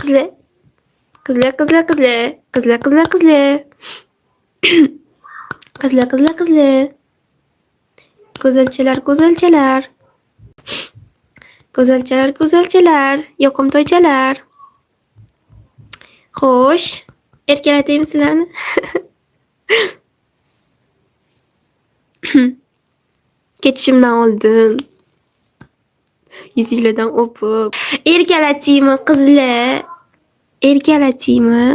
qizli. Qizli. Qizli. Go'zalchalar. Yoqimtoychalar. Xo'sh, erkalataymi sizlarni? Ketishimdan oldin yuzinglardan o'pib, erkalataymi qizlar? Erkalataymi?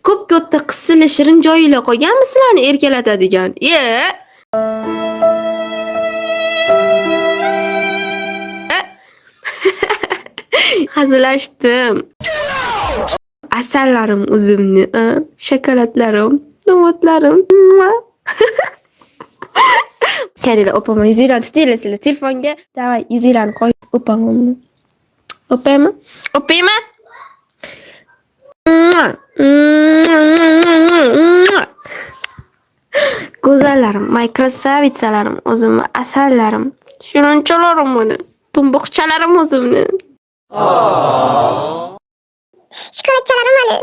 Ko'p katta qizlar shirin joyinglar qolganmi sizlarni erkalatadigan? Hazillashdim. Asallarim o'zimni, shokoladlarim, tomatlarim. Kelinglar, o'paman. Yuzinglarni tutinglar sizlar telefonga. Davay, yuzinglarni qo'yib o'paman. O'paymi? Go'zallarim, my krasavitsalarim, o'zimni asallarim, shirinchalarim meni, tumbuqchalarim o'zimni. Shokoladchalarim meni.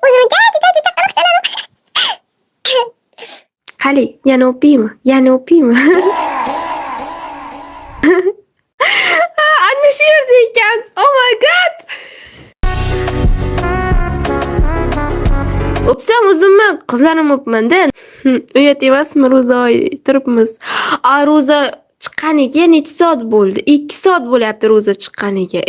O'zimni dadi chaqaloqchalarim. Qali, yana o'paymi? Anne shu yerda ekan. Oh my god. O'psam o'zimni, qizlarim o'pmanda. Uyat emasmi, ro'za turibmiz. Ro'za chiqqaniga necha soat bo'ldi? 2 soat bo'lyapti ro'za chiqqaniga.